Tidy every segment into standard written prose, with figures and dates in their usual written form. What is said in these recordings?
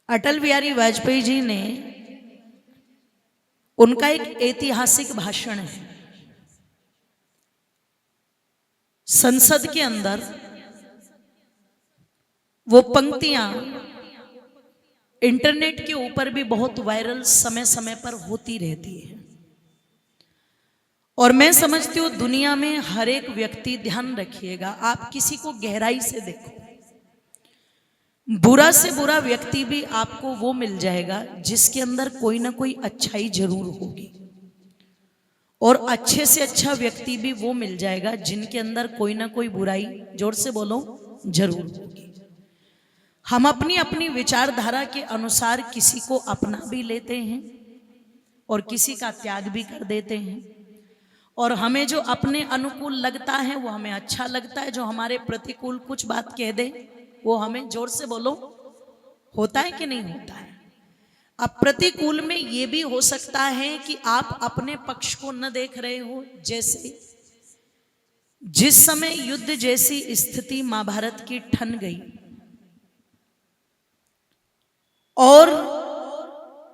अटल बिहारी वाजपेयी जी ने उनका एक ऐतिहासिक भाषण है संसद के अंदर। वो पंक्तियां इंटरनेट के ऊपर भी बहुत वायरल समय समय पर होती रहती है और मैं समझती हूँ दुनिया में हर एक व्यक्ति, ध्यान रखिएगा, आप किसी को गहराई से देखो, बुरा से बुरा व्यक्ति भी आपको वो मिल जाएगा जिसके अंदर कोई ना कोई अच्छाई जरूर होगी, और अच्छे से अच्छा व्यक्ति भी वो मिल जाएगा जिनके अंदर कोई ना कोई बुराई, जोर से बोलो, जरूर होगी। हम अपनी अपनी विचारधारा के अनुसार किसी को अपना भी लेते हैं और किसी का त्याग भी कर देते हैं, और हमें जो अपने अनुकूल लगता है वो हमें अच्छा लगता है, जो हमारे प्रतिकूल कुछ बात कह दे वो हमें, जोर से बोलो, होता है कि नहीं होता है। अब प्रतिकूल में ये भी हो सकता है कि आप अपने पक्ष को न देख रहे हो, जैसे जिस समय युद्ध जैसी स्थिति महाभारत की ठन गई और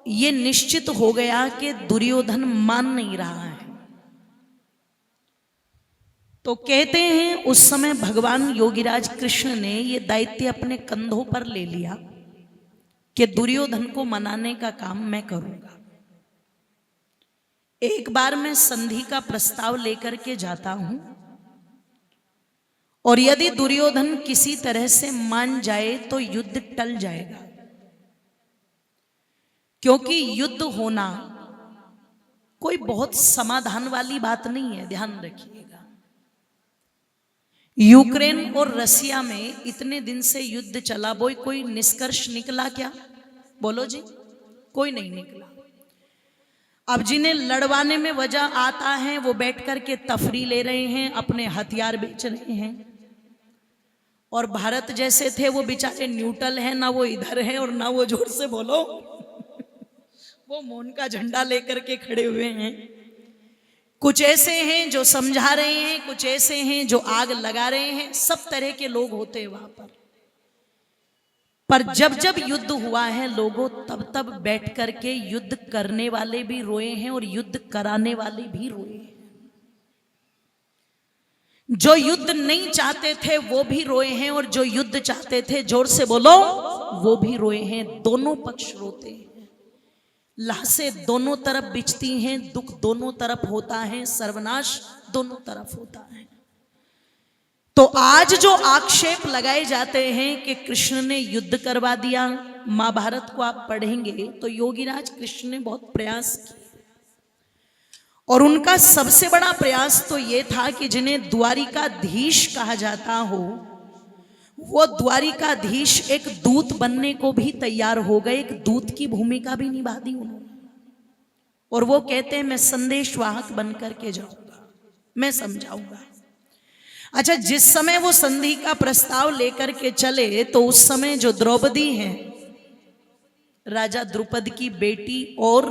ये निश्चित हो गया कि दुर्योधन मान नहीं रहा है, तो कहते हैं उस समय भगवान योगीराज कृष्ण ने ये दायित्व अपने कंधों पर ले लिया कि दुर्योधन को मनाने का काम मैं करूंगा। एक बार मैं संधि का प्रस्ताव लेकर के जाता हूं और यदि दुर्योधन किसी तरह से मान जाए तो युद्ध टल जाएगा, क्योंकि युद्ध होना कोई बहुत समाधान वाली बात नहीं है। ध्यान रखिएगा, यूक्रेन और रसिया में इतने दिन से युद्ध चला, वो कोई निष्कर्ष निकला क्या? बोलो जी, कोई नहीं निकला। अब जिन्हें लड़वाने में वजह आता है वो बैठ कर के तफरी ले रहे हैं, अपने हथियार बेच रहे हैं, और भारत जैसे थे वो बेचारे न्यूट्रल हैं, ना वो इधर है और ना वो, जोर से बोलो, वो मौन का झंडा लेकर के खड़े हुए हैं। कुछ ऐसे हैं जो समझा रहे हैं, कुछ ऐसे हैं जो आग लगा रहे हैं, सब तरह के लोग होते हैं वहां पर जब जब युद्ध हुआ है लोगों, तब तब बैठ करके युद्ध करने वाले भी रोए हैं और युद्ध कराने वाले भी रोए हैं। जो युद्ध नहीं चाहते थे वो भी रोए हैं और जो युद्ध चाहते थे, जोर से बोलो, वो भी रोए हैं। दोनों पक्ष रोते हैं, लाशें दोनों तरफ बिछती हैं, दुख दोनों तरफ होता है, सर्वनाश दोनों तरफ होता है। तो आज जो आक्षेप लगाए जाते हैं कि कृष्ण ने युद्ध करवा दिया, महाभारत को आप पढ़ेंगे तो योगीराज कृष्ण ने बहुत प्रयास किए, और उनका सबसे बड़ा प्रयास तो ये था कि जिन्हें द्वारिकाधीश कहा जाता हो, वो द्वारिकाधीश एक दूत बनने को भी तैयार हो गए, एक दूत की भूमिका भी निभा दी उन्होंने, और वो कहते हैं मैं संदेशवाहक बन करके जाऊंगा, मैं समझाऊंगा। अच्छा, जिस समय वो संधि का प्रस्ताव लेकर के चले तो उस समय जो द्रौपदी हैं, राजा द्रुपद की बेटी और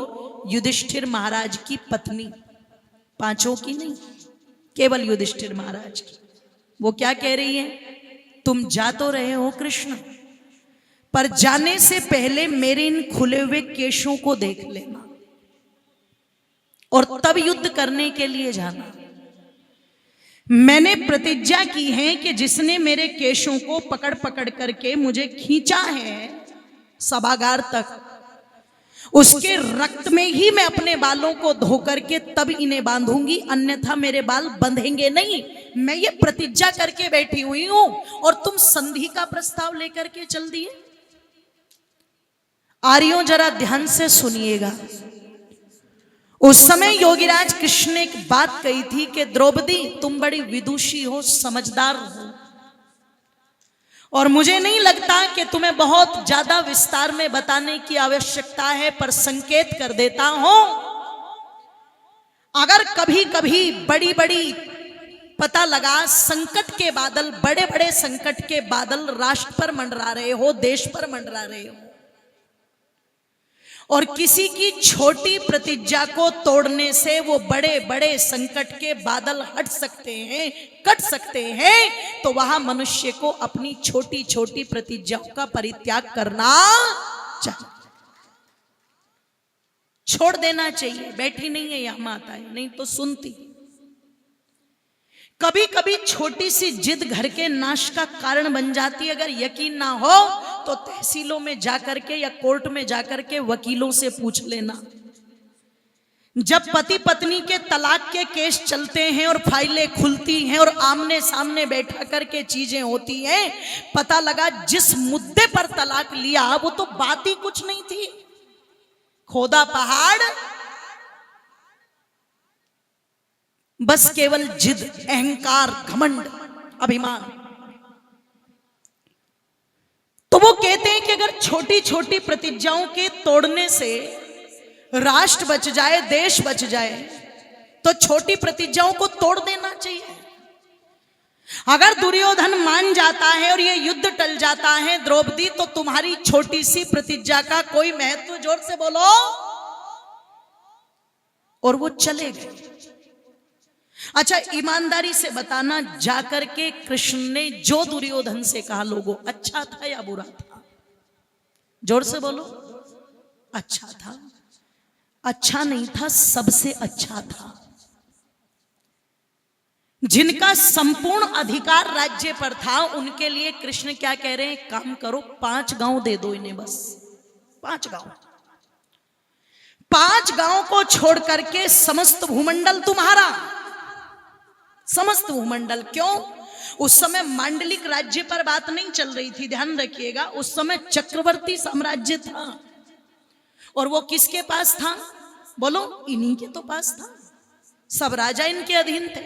युधिष्ठिर महाराज की पत्नी, पांचों की नहीं, केवल युधिष्ठिर महाराज की, वो क्या कह रही है? तुम जा तो रहे हो कृष्ण, पर जाने से पहले मेरे इन खुले हुए केशों को देख लेना और तब युद्ध करने के लिए जाना। मैंने प्रतिज्ञा की है कि जिसने मेरे केशों को पकड़ पकड़ करके मुझे खींचा है सभागार तक, उसके रक्त में ही मैं अपने बालों को धो करके तब इन्हें बांधूंगी, अन्यथा मेरे बाल बंधेंगे नहीं। मैं ये प्रतिज्ञा करके बैठी हुई हूं और तुम संधि का प्रस्ताव लेकर के चल दिए। आर्यों, जरा ध्यान से सुनिएगा, उस समय योगीराज कृष्ण ने एक बात कही थी कि द्रौपदी तुम बड़ी विदुषी हो, समझदार हो, और मुझे नहीं लगता कि तुम्हें बहुत ज्यादा विस्तार में बताने की आवश्यकता है, पर संकेत कर देता हूं, अगर कभी कभी बड़ी बड़ी, पता लगा संकट के बादल, बड़े बड़े संकट के बादल राष्ट्र पर मंडरा रहे हो, देश पर मंडरा रहे हो, और किसी की छोटी प्रतिज्ञा को तोड़ने से वो बड़े बड़े संकट के बादल हट सकते हैं, कट सकते हैं, तो वहां मनुष्य को अपनी छोटी छोटी प्रतिज्ञाओं का परित्याग करना चाहिए, छोड़ देना चाहिए। बैठी नहीं है यहां माता है, नहीं तो सुनती। कभी कभी छोटी सी जिद घर के नाश का कारण बन जाती है। अगर यकीन ना हो तो तहसीलों में जाकर के या कोर्ट में जाकर के वकीलों से पूछ लेना। जब पति पत्नी के तलाक के केस चलते हैं और फाइलें खुलती हैं और आमने सामने बैठा करके चीजें होती हैं, पता लगा जिस मुद्दे पर तलाक लिया वो तो बात ही कुछ नहीं थी। खोदा पहाड़, बस केवल जिद, अहंकार, घमंड, अभिमान। तो वो कहते हैं कि अगर छोटी छोटी प्रतिज्ञाओं के तोड़ने से राष्ट्र बच जाए, देश बच जाए, तो छोटी प्रतिज्ञाओं को तोड़ देना चाहिए। अगर दुर्योधन मान जाता है और ये युद्ध टल जाता है द्रौपदी, तो तुम्हारी छोटी सी प्रतिज्ञा का कोई महत्व, जोर से बोलो। और वो चले गए। अच्छा, ईमानदारी से बताना, जाकर के कृष्ण ने जो दुर्योधन से कहा, लोगों, अच्छा था या बुरा था? जोर से बोलो। अच्छा था? अच्छा नहीं था, सबसे अच्छा था। जिनका संपूर्ण अधिकार राज्य पर था, उनके लिए कृष्ण क्या कह रहे हैं? काम करो, 5 गांव दे दो इन्हें, बस 5 गांव। 5 गांव को छोड़ करके समस्त भूमंडल तुम्हारा, समस्त भूमंडल। क्यों? उस समय मांडलिक राज्य पर बात नहीं चल रही थी, ध्यान रखिएगा। उस समय चक्रवर्ती साम्राज्य था। और वो किसके पास था? बोलो, इन्हीं के तो पास था। सब राजा इनके अधीन थे।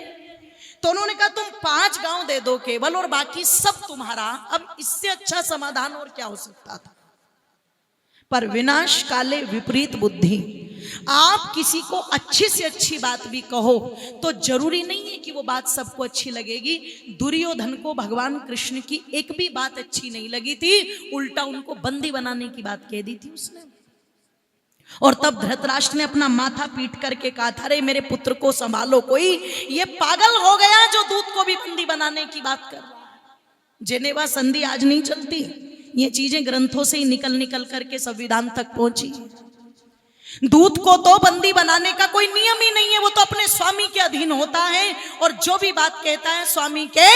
तो उन्होंने कहा तुम 5 गांव दे दो केवल, और बाकी सब तुम्हारा। अब इससे अच्छा समाधान और क्या हो सकता था? पर विनाश काले विपरीत बुद्धि। आप किसी को अच्छी से अच्छी बात भी कहो तो जरूरी नहीं है कि वो बात सबको अच्छी लगेगी। दुर्योधन को भगवान कृष्ण की एक भी बात अच्छी नहीं लगी थी, उल्टा उनको बंदी बनाने की बात कह दी थी उसने। और तब धृतराष्ट्र ने अपना माथा पीट करके कहा था, अरे मेरे पुत्र को संभालो, कोई ये पागल हो गया जो दूत को भी बंदी बनाने की बात कर रहा है। जेनेवा संधि आज नहीं चलती, ये चीजें ग्रंथों से ही निकल निकल करके संविधान तक पहुंची। दूत को तो बंदी बनाने का कोई नियम ही नहीं है, वो तो अपने स्वामी के अधीन होता है, और जो भी बात कहता है स्वामी के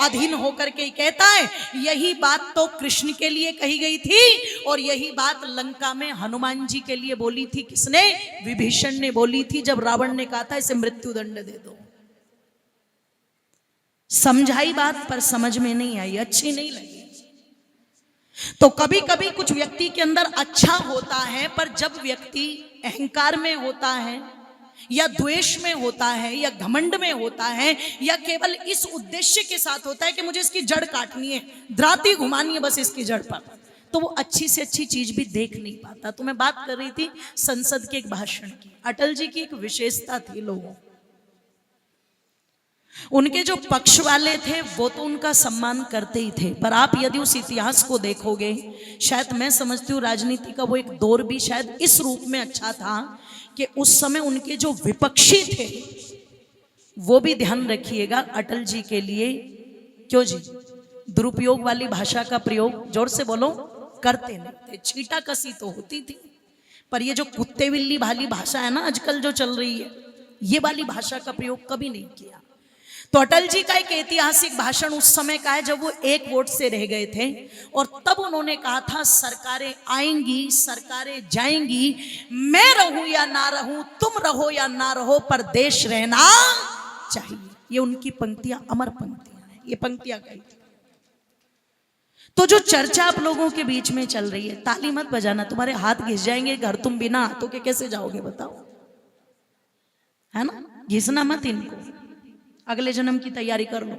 अधीन होकर के ही कहता है। यही बात तो कृष्ण के लिए कही गई थी, और यही बात लंका में हनुमान जी के लिए बोली थी। किसने? विभीषण ने बोली थी, जब रावण ने कहा था इसे मृत्यु दंड दे दो। समझाई बात, पर समझ में नहीं आई, अच्छी नहीं लगी। तो कभी कभी कुछ व्यक्ति के अंदर अच्छा होता है, पर जब व्यक्ति अहंकार में होता है या द्वेष में होता है या घमंड में होता है या केवल इस उद्देश्य के साथ होता है कि मुझे इसकी जड़ काटनी है, द्राती घुमानी है बस इसकी जड़ पर, तो वो अच्छी से अच्छी चीज भी देख नहीं पाता। तो मैं बात कर रही थी संसद के एक भाषण की। अटल जी की एक विशेषता थी, लोगों, उनके जो पक्ष वाले थे वो तो उनका सम्मान करते ही थे, पर आप यदि उस इतिहास को देखोगे, शायद मैं समझती हूँ राजनीति का वो एक दौर भी शायद इस रूप में अच्छा था कि उस समय उनके जो विपक्षी थे वो भी, ध्यान रखिएगा, अटल जी के लिए, क्यों जी, दुरुपयोग वाली भाषा का प्रयोग, जोर से बोलो, करते नहीं थे। छीटा कसी तो होती थी, पर ये जो कुत्ते बिल्ली वाली भाषा है ना आजकल जो चल रही है, ये वाली भाषा का प्रयोग कभी नहीं किया। तो अटल जी का एक ऐतिहासिक भाषण उस समय का है जब वो 1 वोट से रह गए थे, और तब उन्होंने कहा था सरकारें आएंगी, सरकारें जाएंगी, मैं रहूं या ना रहूं, तुम रहो या ना रहो, पर देश रहना चाहिए। ये उनकी पंक्तियां अमर पंक्तियां हैं, ये पंक्तियां गई। तो जो चर्चा आप लोगों के बीच में चल रही है, ताली मत बजाना, तुम्हारे हाथ घिस जाएंगे घर, तुम बिना हाथों के कैसे जाओगे बताओ, है ना? घिसना मत इनको, अगले जन्म की तैयारी कर लो।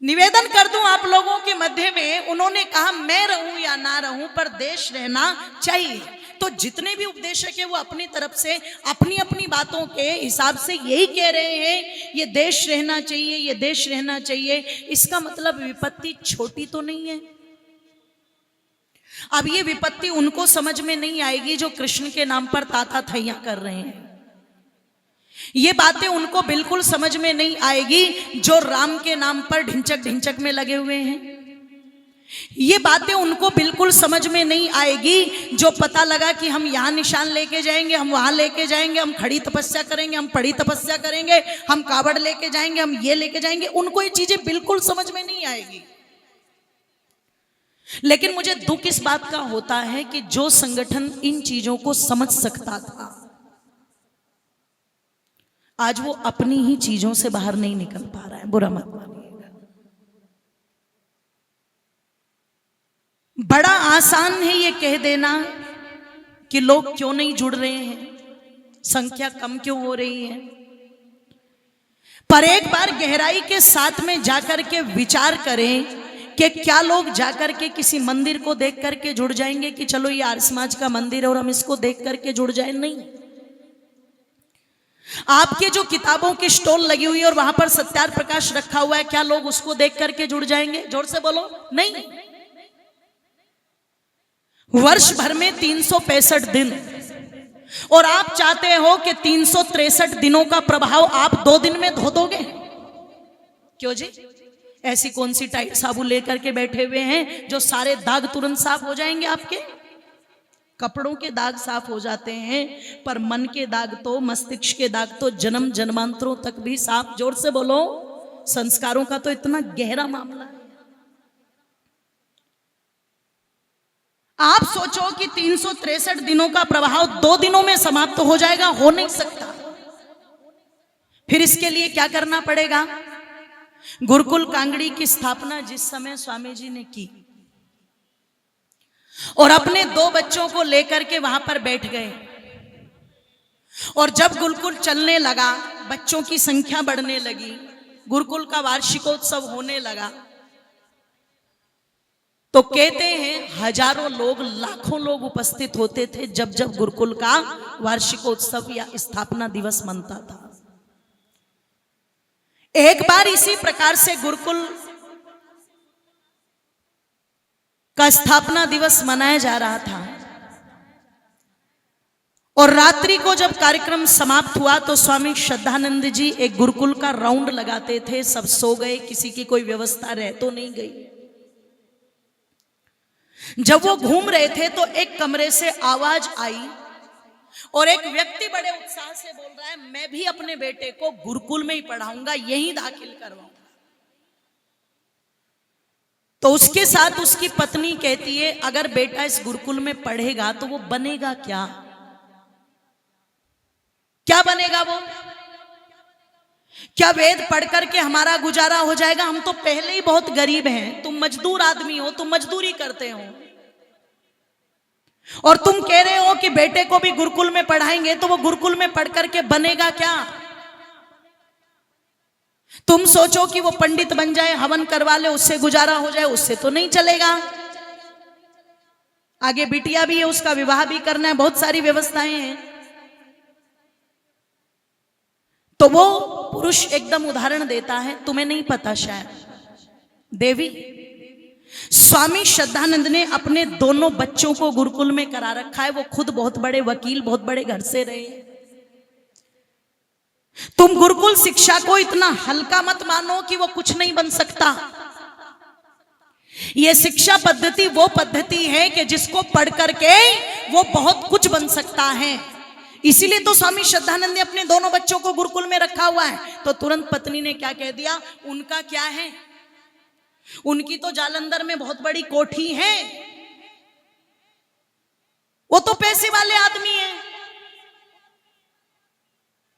निवेदन कर दूं आप लोगों के मध्य में, उन्होंने कहा मैं रहूं या ना रहूं, पर देश रहना चाहिए। तो जितने भी उपदेशक है वो अपनी तरफ से अपनी अपनी बातों के हिसाब से यही कह रहे हैं, ये देश रहना चाहिए, ये देश रहना चाहिए। इसका मतलब विपत्ति छोटी तो नहीं है। अब ये विपत्ति उनको समझ में नहीं आएगी जो कृष्ण के नाम पर ताता थैया कर रहे हैं। ये बातें उनको बिल्कुल समझ में नहीं आएगी जो राम के नाम पर ढिंचक ढिंचक में लगे हुए हैं। ये बातें उनको बिल्कुल समझ में नहीं आएगी जो पता लगा कि हम यहाँ निशान लेके जाएंगे, हम वहां लेके जाएंगे, हम खड़ी तपस्या करेंगे, हम पड़ी तपस्या करेंगे, हम कावड़ लेके जाएंगे, हम ये लेके जाएंगे। उनको ये चीजें बिल्कुल समझ में नहीं आएगी। लेकिन मुझे दुख इस बात का होता है कि जो संगठन इन चीजों को समझ सकता था, आज वो अपनी ही चीजों से बाहर नहीं निकल पा रहा है। बुरा मत मानिएगा। बड़ा आसान है ये कह देना कि लोग क्यों नहीं जुड़ रहे हैं, संख्या कम क्यों हो रही है, पर एक बार गहराई के साथ में जाकर के विचार करें कि क्या लोग जाकर के किसी मंदिर को देख करके जुड़ जाएंगे कि चलो ये आर्य समाज का मंदिर है और हम इसको देख करके जुड़ जाए? नहीं। आपके जो किताबों की स्टॉल लगी हुई है और वहां पर सत्यार्थ प्रकाश रखा हुआ है, क्या लोग उसको देख करके जुड़ जाएंगे? जोर से बोलो, नहीं। वर्ष भर में 365 दिन और आप चाहते हो कि 363 दिनों का प्रभाव आप 2 दिन में धो दोगे? क्यों जी? ऐसी कौन सी टाइट साबुन लेकर के बैठे हुए हैं जो सारे दाग तुरंत साफ हो जाएंगे? आपके कपड़ों के दाग साफ हो जाते हैं, पर मन के दाग तो, मस्तिष्क के दाग तो जन्म जन्मांतरों तक भी साफ। जोर से बोलो, संस्कारों का तो इतना गहरा मामला है। आप सोचो कि 363 दिनों का प्रभाव 2 दिनों में समाप्त हो जाएगा? हो नहीं सकता। फिर इसके लिए क्या करना पड़ेगा? गुरुकुल कांगड़ी की स्थापना जिस समय स्वामी जी ने की और अपने 2 बच्चों को लेकर के वहां पर बैठ गए, और जब गुरुकुल चलने लगा, बच्चों की संख्या बढ़ने लगी, गुरुकुल का वार्षिकोत्सव होने लगा, तो कहते हैं हजारों लोग, लाखों लोग उपस्थित होते थे जब जब गुरुकुल का वार्षिकोत्सव या स्थापना दिवस मनता था। एक बार इसी प्रकार से गुरुकुल का स्थापना दिवस मनाया जा रहा था और रात्रि को जब कार्यक्रम समाप्त हुआ तो स्वामी श्रद्धानंद जी एक गुरुकुल का राउंड लगाते थे। सब सो गए, किसी की कोई व्यवस्था रह तो नहीं गई। जब वो घूम रहे थे तो एक कमरे से आवाज आई और एक व्यक्ति बड़े उत्साह से बोल रहा है, मैं भी अपने बेटे को गुरुकुल में ही पढ़ाऊंगा, यही दाखिल करवाऊंगा। तो उसके साथ उसकी पत्नी कहती है, अगर बेटा इस गुरुकुल में पढ़ेगा तो वो बनेगा क्या? क्या बनेगा वो? क्या वेद पढ़ करके हमारा गुजारा हो जाएगा? हम तो पहले ही बहुत गरीब हैं, तुम मजदूर आदमी हो, तुम मजदूरी करते हो, और तुम कह रहे हो कि बेटे को भी गुरुकुल में पढ़ाएंगे, तो वो गुरुकुल में पढ़ करके बनेगा क्या? तुम सोचो कि वो पंडित बन जाए, हवन करवा ले, उससे गुजारा हो जाए, उससे तो नहीं चलेगा। आगे बिटिया भी है, उसका विवाह भी करना है, बहुत सारी व्यवस्थाएं हैं। तो वो पुरुष एकदम उदाहरण देता है, तुम्हें नहीं पता शायद देवी, स्वामी श्रद्धानंद ने अपने दोनों बच्चों को गुरुकुल में करा रखा है। वो खुद बहुत बड़े वकील, बहुत बड़े घर से रहे। तुम गुरुकुल शिक्षा को इतना हल्का मत मानो कि वो कुछ नहीं बन सकता। ये शिक्षा पद्धति वो पद्धति है कि जिसको पढ़ करके वो बहुत कुछ बन सकता है। इसीलिए तो स्वामी श्रद्धानंद ने अपने दोनों बच्चों को गुरुकुल में रखा हुआ है। तो तुरंत पत्नी ने क्या कह दिया, उनका क्या है, उनकी तो जालंधर में बहुत बड़ी कोठी है, वो तो पैसे वाले आदमी हैं,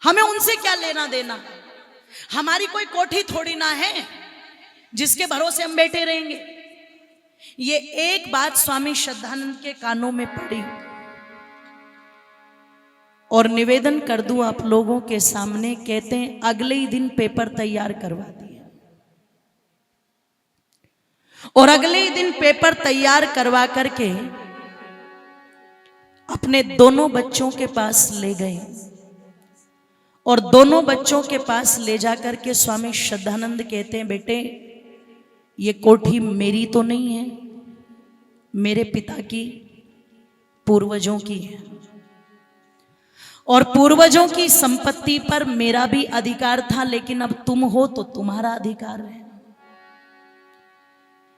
हमें उनसे क्या लेना देना, हमारी कोई कोठी थोड़ी ना है जिसके भरोसे हम बैठे रहेंगे। ये एक बात स्वामी श्रद्धानंद के कानों में पड़ी और निवेदन कर दूं आप लोगों के सामने, कहते हैं अगले ही दिन पेपर तैयार करवा दिया और अगले ही दिन पेपर तैयार करवा करके अपने दोनों बच्चों के पास ले गए और दोनों बच्चों के पास ले जाकर के स्वामी श्रद्धानंद कहते हैं, बेटे ये कोठी मेरी तो नहीं है, मेरे पिता की, पूर्वजों की है, और पूर्वजों की संपत्ति पर मेरा भी अधिकार था, लेकिन अब तुम हो तो तुम्हारा अधिकार है।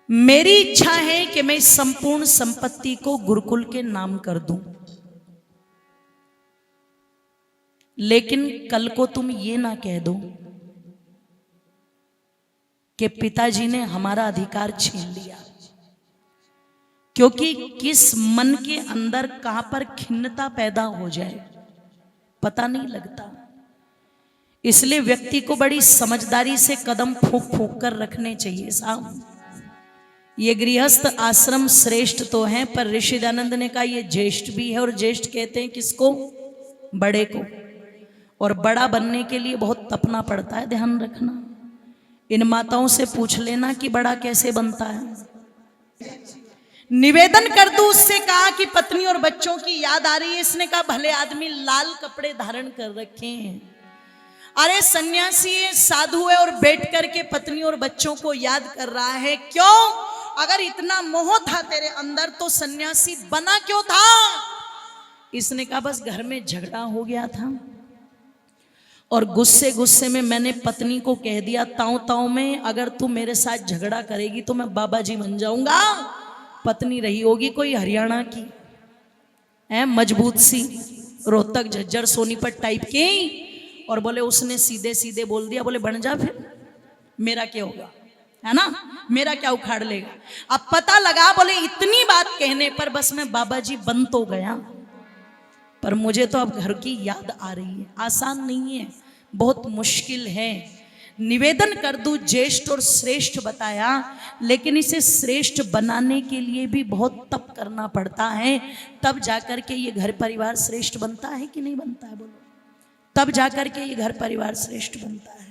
मेरी इच्छा है कि मैं इस संपूर्ण संपत्ति को गुरुकुल के नाम कर दूं, लेकिन कल को तुम ये ना कह दो कि पिताजी ने हमारा अधिकार छीन लिया, क्योंकि किस मन के अंदर कहां पर खिन्नता पैदा हो जाए पता नहीं लगता। इसलिए व्यक्ति को बड़ी समझदारी से कदम फूंक फूंक कर रखने चाहिए साहब। ये गृहस्थ आश्रम श्रेष्ठ तो है, पर ऋषि दयानंद ने कहा ये ज्येष्ठ भी है, और ज्येष्ठ कहते हैं किसको? बड़े को। और बड़ा बनने के लिए बहुत तपना पड़ता है, ध्यान रखना। इन माताओं से पूछ लेना कि बड़ा कैसे बनता है। निवेदन कर दूं, उससे कहा कि पत्नी और बच्चों की याद आ रही है। इसने कहा भले आदमी लाल कपड़े धारण कर रखे हैं, अरे सन्यासी है, साधु है, और बैठ करके पत्नी और बच्चों को याद कर रहा है। क्यों? अगर इतना मोह था तेरे अंदर तो सन्यासी बना क्यों था? इसने कहा बस घर में झगड़ा हो गया था, और गुस्से गुस्से में मैंने पत्नी को कह दिया ताऊ ताऊ में, अगर तू मेरे साथ झगड़ा करेगी तो मैं बाबा जी बन जाऊंगा। पत्नी रही होगी कोई हरियाणा की है, मजबूत सी, रोहतक झज्जर सोनीपत टाइप की, और बोले उसने सीधे सीधे बोल दिया, बोले बन जा फिर, मेरा क्या होगा, है ना, मेरा क्या उखाड़ लेगा। अब पता लगा बोले इतनी बात कहने पर बस मैं बाबा जी बन तो गया, पर मुझे तो अब घर की याद आ रही है। आसान नहीं है, बहुत मुश्किल है। निवेदन कर दूं, ज्येष्ठ और श्रेष्ठ बताया, लेकिन इसे श्रेष्ठ बनाने के लिए भी बहुत तप करना पड़ता है। तब जाकर के ये घर परिवार श्रेष्ठ बनता है कि नहीं बनता है? बोलो, तब जाकर के ये घर परिवार श्रेष्ठ बनता है।